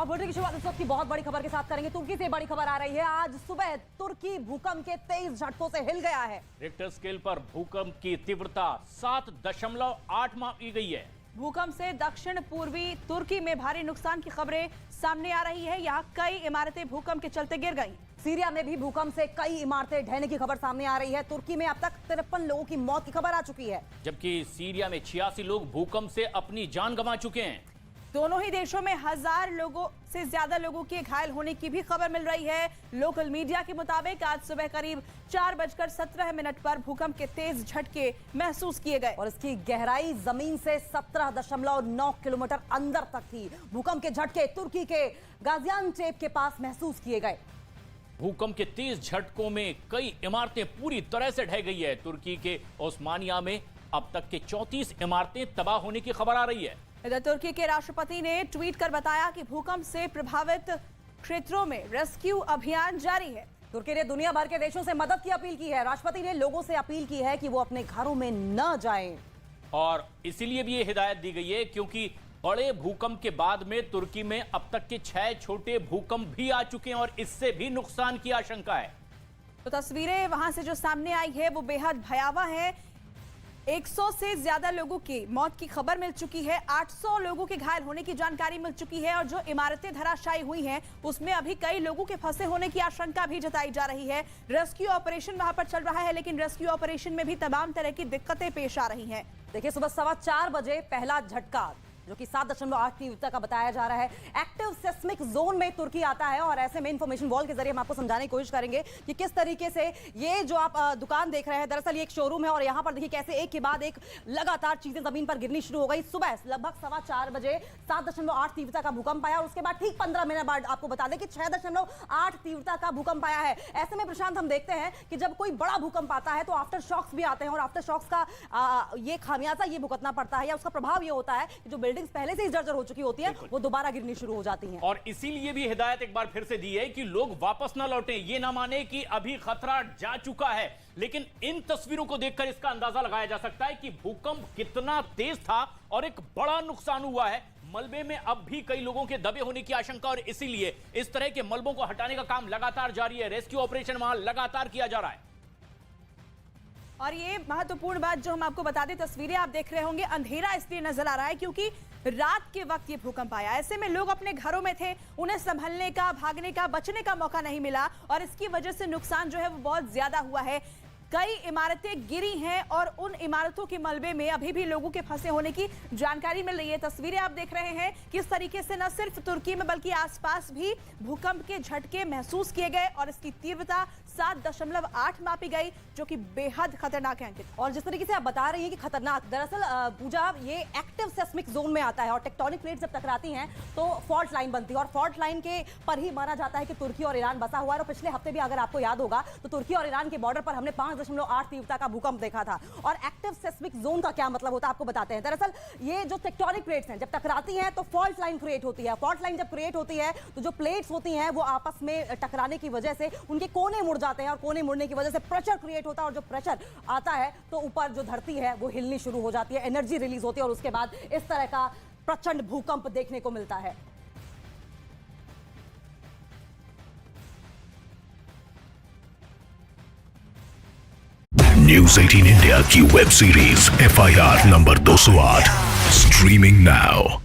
और बुलेटिन की शुरुआत इस वक्त की बहुत बड़ी खबर के साथ करेंगे। तुर्की से बड़ी खबर आ रही है। आज सुबह तुर्की भूकंप के 23 झटकों से हिल गया है। रिक्टर स्केल पर भूकंप की तीव्रता 7.8 मापी गई है। भूकंप से दक्षिण पूर्वी तुर्की में भारी नुकसान की खबरें सामने आ रही है। यहाँ कई इमारतें भूकंप के चलते गिर गईं। सीरिया में भी भूकंप से कई इमारतें ढहने की खबर सामने आ रही है। तुर्की में अब तक 53 लोगों की मौत की खबर आ चुकी है, जबकि सीरिया में 86 लोग भूकंप से अपनी जान गंवा चुके हैं। दोनों ही देशों में 1000 लोगों से ज्यादा लोगों के घायल होने की भी खबर मिल रही है। लोकल मीडिया के मुताबिक आज सुबह करीब 4:17 पर भूकंप के तेज झटके महसूस किए गए और इसकी गहराई जमीन से 17.9 किलोमीटर अंदर तक थी। भूकंप के झटके तुर्की के गाजियानटेप के पास महसूस किए गए। भूकंप के तेज झटकों में कई इमारतें पूरी तरह से ढह गई है। तुर्की के ओस्मानिया में अब तक के 34 इमारतें तबाह होने की खबर आ रही है। इधर तुर्की के राष्ट्रपति ने ट्वीट कर बताया कि भूकंप से प्रभावित क्षेत्रों में रेस्क्यू अभियान जारी है। तुर्की ने दुनिया भर के देशों से मदद की अपील की है। राष्ट्रपति ने लोगों से अपील की है कि वो अपने घरों में न जाएं। और इसीलिए भी ये हिदायत दी गई है क्योंकि बड़े भूकंप के बाद में तुर्की में अब तक के 6 छोटे भूकंप भी आ चुके हैं और इससे भी नुकसान की आशंका है। तो तस्वीरें वहां से जो सामने आई है वो बेहद भयावह है। 100 से ज्यादा लोगों की मौत की खबर मिल चुकी है। 800 लोगों के घायल होने की जानकारी मिल चुकी है और जो इमारतें धराशायी हुई हैं उसमें अभी कई लोगों के फंसे होने की आशंका भी जताई जा रही है। रेस्क्यू ऑपरेशन वहां पर चल रहा है, लेकिन रेस्क्यू ऑपरेशन में भी तमाम तरह की दिक्कतें पेश आ रही हैं। देखिए, सुबह 4:15 बजे पहला झटका जो कि 7.8 तीव्रता का बताया जा रहा है। एक्टिव सेस्मिक जोन में तुर्की आता है और ऐसे में इंफॉर्मेशन वॉल के जरिए हम आपको समझाने की कोशिश करेंगे कि किस तरीके से ये जो आप दुकान देख रहे हैं, दरअसल ये एक शोरूम है और यहाँ पर देखिए कैसे एक के बाद एक लगातार चीजें जमीन पर गिरनी शुरू हो गई। सुबह लगभग 4:15 बजे 7.8 तीव्रता का भूकंप आया और उसके बाद ठीक 15 मिनट बाद आपको बता दें कि 6.8 तीव्रता का भूकंप आया है। ऐसे में प्रशांत, हम देखते हैं कि जब कोई बड़ा भूकंप आता है तो आफ्टर शॉक्स भी आते हैं और आफ्टर शॉक्स का ये खामियाजा ये भुगतना पड़ता है या उसका प्रभाव ये होता है कि जो बिल्डिंग्स पहले से जर्जर हो चुकी होती है वो दोबारा गिरनी शुरू हो जाती हैं। और इसीलिए भी हिदायत एक बार फिर से दी है कि लोग वापस ना लौटें, ये ना माने कि अभी खतरा जा चुका है। लेकिन इन तस्वीरों को देखकर इसका अंदाजा लगाया जा सकता है कि भूकंप कितना तेज था और एक बड़ा नुकसान हुआ है। मलबे में अब भी कई लोगों के दबे होने की आशंका और इसीलिए इस तरह के मलबों को हटाने का काम लगातार जारी है। रेस्क्यू ऑपरेशन वहां लगातार किया जा रहा है। और ये महत्वपूर्ण बात जो हम आपको बता दें, तस्वीरें आप देख रहे होंगे, अंधेरा इसलिए नजर आ रहा है क्योंकि रात के वक्त ये भूकंप आया। ऐसे में लोग अपने घरों में थे, उन्हें संभलने का, भागने का, बचने का मौका नहीं मिला और इसकी वजह से नुकसान जो है वो बहुत ज्यादा हुआ है। कई इमारतें गिरी हैं और उन इमारतों के मलबे में अभी भी लोगों के फंसे होने की जानकारी मिल रही है। तस्वीरें आप देख रहे हैं किस तरीके से न सिर्फ तुर्की में बल्कि आसपास भी भूकंप के झटके महसूस किए गए और इसकी तीव्रता 7.8 मापी गई, जो कि बेहद खतरनाक है। अंकित, और जिस तरीके से आप बता रही हैं कि खतरनाक, दरअसल पूजा ये एक्टिव सेस्मिक जोन में आता है और टेक्टोनिक प्लेट्स जब टकराती हैं तो फॉल्ट लाइन बनती है और फॉल्ट लाइन के पर ही माना जाता है कि तुर्की और ईरान बसा हुआ है। और पिछले हफ्ते भी अगर आपको याद होगा तो तुर्की और ईरान के बॉर्डर पर हमने 5.8 तीव्रता का भूकंप देखा था। और एक्टिव सेस्मिक जोन का क्या मतलब होता है आपको बताते हैं। दरअसल ये जो टेक्टोनिक प्लेट्स हैं जब टकराती हैं तो फॉल्ट लाइन क्रिएट होती है। फॉल्ट लाइन जब क्रिएट होती है तो जो प्लेट्स होती हैं वो आपस में टकराने की वजह से उनके कोने मुड़ जाते हैं और कोने मुड़ने की वजह से प्रेशर क्रिएट होता है और जो प्रेशर आता है तो ऊपर जो धरती है वो हिलनी शुरू हो जाती है, एनर्जी रिलीज होती है और उसके बाद इस तरह का प्रचंड भूकंप देखने को मिलता है। न्यूज़ 18 इंडिया की web series FIR number 208 streaming now.